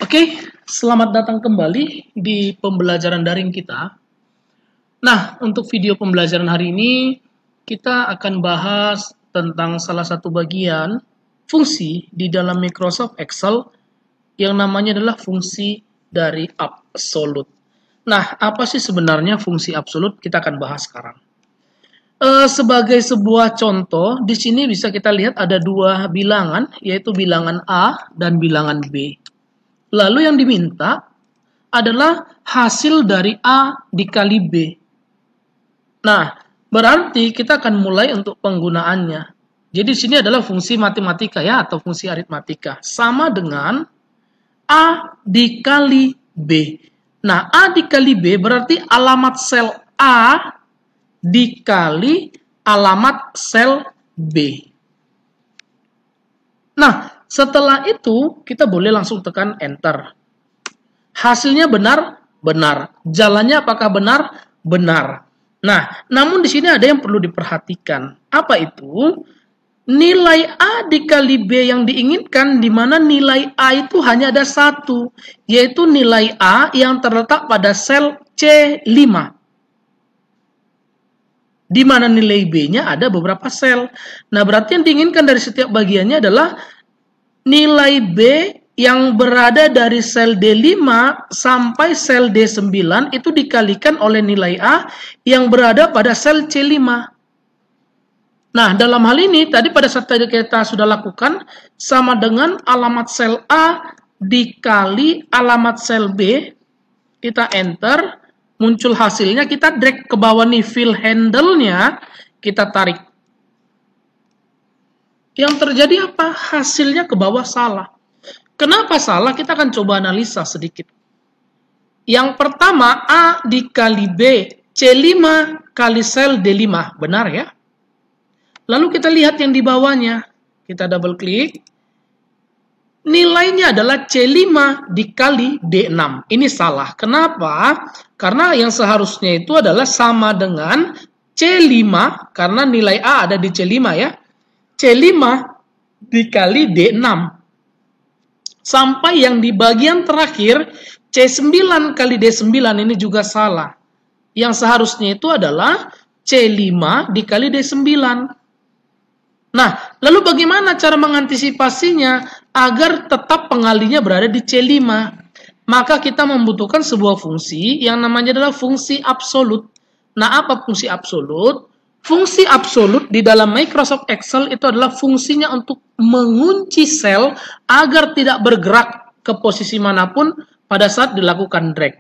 Oke, selamat datang kembali di pembelajaran daring kita. Nah, untuk video pembelajaran hari ini, kita akan bahas tentang salah satu bagian fungsi di dalam Microsoft Excel yang namanya adalah fungsi dari absolute. Nah, apa sih sebenarnya fungsi absolute? Kita akan bahas sekarang. Sebagai sebuah contoh, di sini bisa kita lihat ada dua bilangan, yaitu bilangan A dan bilangan B. Lalu yang diminta adalah hasil dari A dikali B. Nah, berarti kita akan mulai untuk penggunaannya. Jadi di sini adalah fungsi matematika ya, atau fungsi aritmatika. Sama dengan A dikali B. Nah, A dikali B berarti alamat sel A dikali alamat sel B. Nah, setelah itu kita boleh langsung tekan enter. Hasilnya benar? Benar. Jalannya apakah benar? Benar. Nah, namun di sini ada yang perlu diperhatikan. Apa itu? Nilai A dikali B yang diinginkan, di mana nilai A itu hanya ada satu, yaitu nilai A yang terletak pada sel C5. Di mana nilai B-nya ada beberapa sel. Nah, berarti yang diinginkan dari setiap bagiannya adalah nilai B yang berada dari sel D5 sampai sel D9 itu dikalikan oleh nilai A yang berada pada sel C5. Nah, dalam hal ini, tadi pada saat kita sudah lakukan, sama dengan alamat sel A dikali alamat sel B, kita enter, muncul hasilnya, kita drag ke bawah nih, fill handle-nya, kita tarik. Yang terjadi apa? Hasilnya ke bawah salah. Kenapa salah? Kita akan coba analisa sedikit. Yang pertama, A dikali B, C5 kali sel D5. Benar ya? Lalu kita lihat yang di bawahnya. Kita double klik. Nilainya adalah C5 dikali D6. Ini salah. Kenapa? Karena yang seharusnya itu adalah sama dengan C5, karena nilai A ada di C5 ya. C5 dikali D6. Sampai yang di bagian terakhir, C9 kali D9 ini juga salah. Yang seharusnya itu adalah C5 dikali D9. Nah, lalu bagaimana cara mengantisipasinya agar tetap pengalinya berada di C5? Maka kita membutuhkan sebuah fungsi yang namanya adalah fungsi absolut. Nah, apa fungsi absolut? Fungsi absolut di dalam Microsoft Excel itu adalah fungsinya untuk mengunci sel agar tidak bergerak ke posisi manapun pada saat dilakukan drag.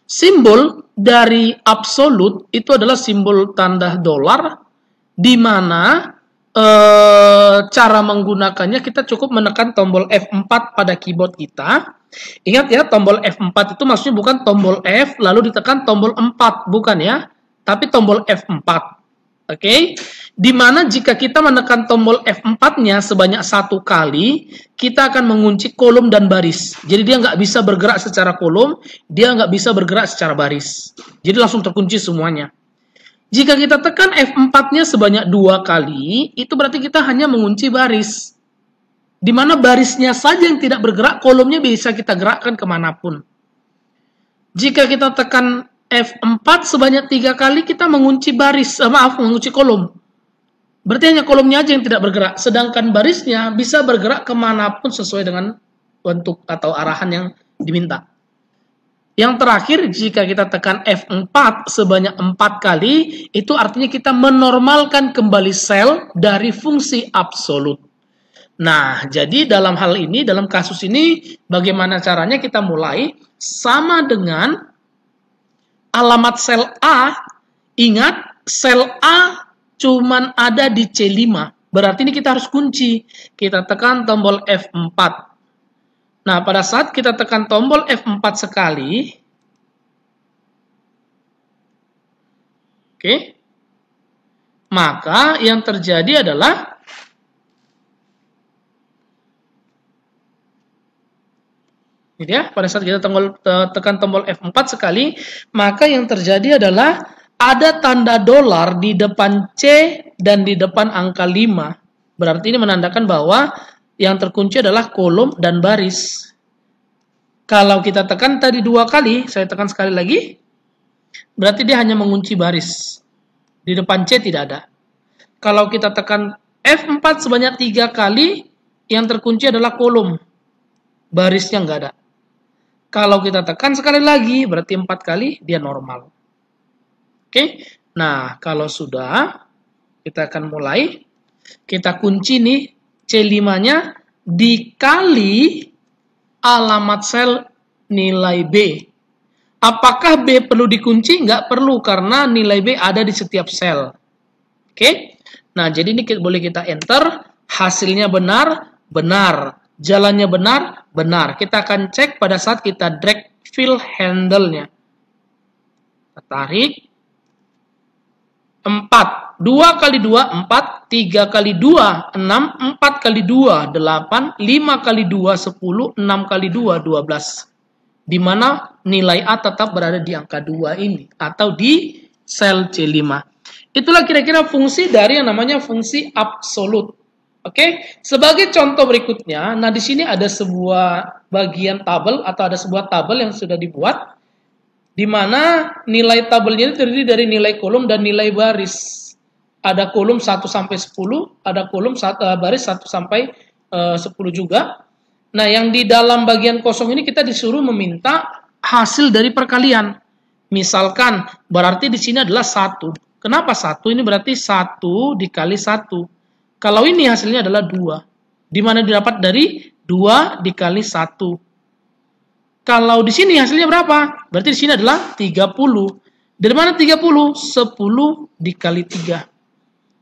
Simbol dari absolut itu adalah simbol tanda dolar, di mana cara menggunakannya kita cukup menekan tombol F4 pada keyboard kita. Ingat ya, tombol F4 itu maksudnya bukan tombol F lalu ditekan tombol 4, bukan ya, tapi tombol F4. Oke, dimana jika kita menekan tombol F4-nya sebanyak 1 kali, kita akan mengunci kolom dan baris. Jadi dia nggak bisa bergerak secara kolom, dia nggak bisa bergerak secara baris. Jadi langsung terkunci semuanya. Jika kita tekan F4-nya sebanyak 2 kali, itu berarti kita hanya mengunci baris. Di mana barisnya saja yang tidak bergerak, kolomnya bisa kita gerakkan kemanapun. Jika kita tekan F4 sebanyak 3 kali, kita mengunci baris, mengunci kolom. Berarti hanya kolomnya aja yang tidak bergerak, sedangkan barisnya bisa bergerak kemanapun sesuai dengan bentuk atau arahan yang diminta. Yang terakhir, jika kita tekan F4 sebanyak 4 kali, itu artinya kita menormalkan kembali sel dari fungsi absolut. Nah, jadi dalam hal ini, dalam kasus ini, bagaimana caranya kita mulai? Sama dengan alamat sel A, ingat, sel A cuman ada di C5. Berarti ini kita harus kunci. Kita tekan tombol F4. Nah, pada saat kita tekan tombol F4 sekali, oke, maka yang terjadi adalah ini ya, pada saat kita tekan tombol F4 sekali, maka yang terjadi adalah ada tanda dolar di depan C dan di depan angka 5. Berarti ini menandakan bahwa Yang terkunci adalah kolom dan baris. Kalau kita tekan tadi 2 kali, saya tekan sekali lagi, berarti dia hanya mengunci baris. Di depan C tidak ada. Kalau kita tekan F4 sebanyak 3 kali, yang terkunci adalah kolom. Barisnya nggak ada. Kalau kita tekan sekali lagi, berarti 4 kali, dia normal. Oke, nah kalau sudah, kita akan mulai. Kita kunci nih, C5-nya dikali alamat sel nilai B. Apakah B perlu dikunci? Nggak perlu, karena nilai B ada di setiap sel. Oke, nah jadi ini boleh kita enter, hasilnya benar, benar. Jalannya benar, benar. Kita akan cek pada saat kita drag fill handle-nya. Kita tarik. 4. 2 kali 2, 4. 3 kali 2, 6. 4 kali 2, 8. 5 kali 2, 10. 6 kali 2, 12. Di mana nilai A tetap berada di angka 2 ini. Atau di sel C5. Itulah kira-kira fungsi dari yang namanya fungsi absolut. Oke, sebagai contoh berikutnya, nah di sini ada sebuah bagian tabel atau ada sebuah tabel yang sudah dibuat, di mana nilai tabelnya terdiri dari nilai kolom dan nilai baris. Ada kolom 1 sampai 10, ada kolom baris 1 sampai 10 juga. Nah, yang di dalam bagian kosong ini kita disuruh meminta hasil dari perkalian. Misalkan, berarti di sini adalah 1. Kenapa 1? Ini berarti 1 dikali 1. Kalau ini hasilnya adalah 2. Di mana didapat dari 2 dikali 1. Kalau di sini hasilnya berapa? Berarti di sini adalah 30. Dari mana 30? 10 dikali 3.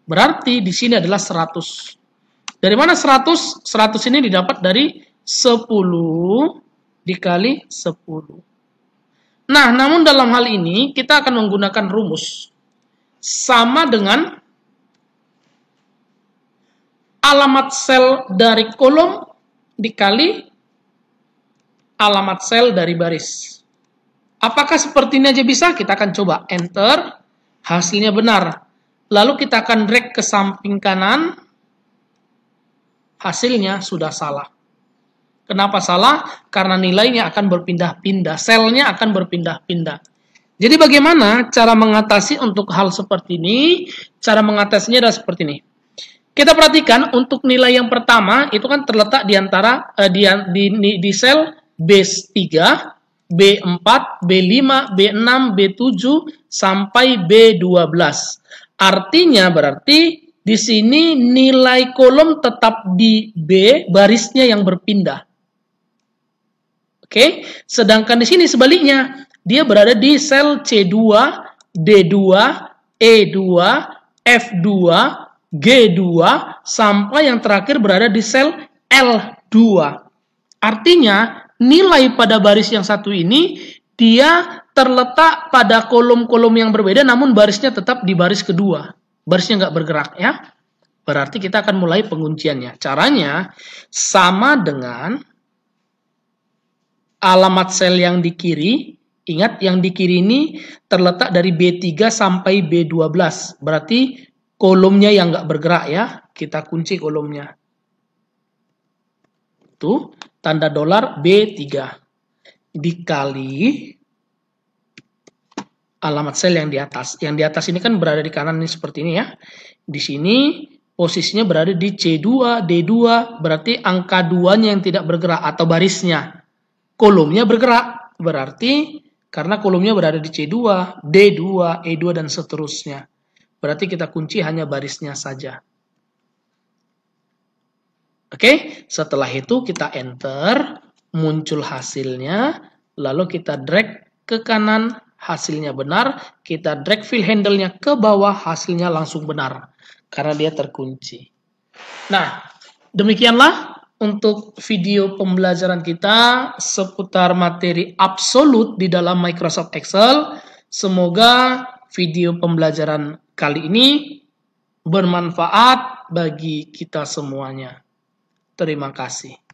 Berarti di sini adalah 100. Dari mana 100? 100 ini didapat dari 10 dikali 10. Nah, namun dalam hal ini kita akan menggunakan rumus sama dengan alamat sel dari kolom dikali alamat sel dari baris. Apakah seperti ini aja bisa? Kita akan coba enter, hasilnya benar. Lalu kita akan drag ke samping kanan, hasilnya sudah salah. Kenapa salah? Karena nilainya akan berpindah-pindah, selnya akan berpindah-pindah. Jadi bagaimana cara mengatasi untuk hal seperti ini? Cara mengatasinya adalah seperti ini. Kita perhatikan untuk nilai yang pertama itu kan terletak di antara di sel B3, B4, B5, B6, B7 sampai B12. Artinya berarti di sini nilai kolom tetap di B, barisnya yang berpindah. Oke, sedangkan di sini sebaliknya, dia berada di sel C2, D2, E2, F2, G2 sampai yang terakhir berada di sel L2. Artinya nilai pada baris yang satu ini dia terletak pada kolom-kolom yang berbeda namun barisnya tetap di baris kedua. Barisnya nggak bergerak ya. Berarti kita akan mulai pengunciannya. Caranya sama dengan alamat sel yang di kiri. Ingat yang di kiri ini terletak dari B3 sampai B12. Berarti kolomnya yang nggak bergerak ya, kita kunci kolomnya. Itu tanda dolar B3 dikali alamat sel yang di atas. Yang di atas ini kan berada di kanan ini seperti ini ya. Di sini posisinya berada di C2, D2, berarti angka 2-nya yang tidak bergerak atau barisnya. Kolomnya bergerak, berarti karena kolomnya berada di C2, D2, E2 dan seterusnya. Berarti kita kunci hanya barisnya saja. Oke, setelah itu kita enter, muncul hasilnya, lalu kita drag ke kanan, hasilnya benar, kita drag fill handle-nya ke bawah, hasilnya langsung benar, karena dia terkunci. Nah, demikianlah untuk video pembelajaran kita seputar materi absolut di dalam Microsoft Excel. Semoga video pembelajaran kali ini bermanfaat bagi kita semuanya. Terima kasih.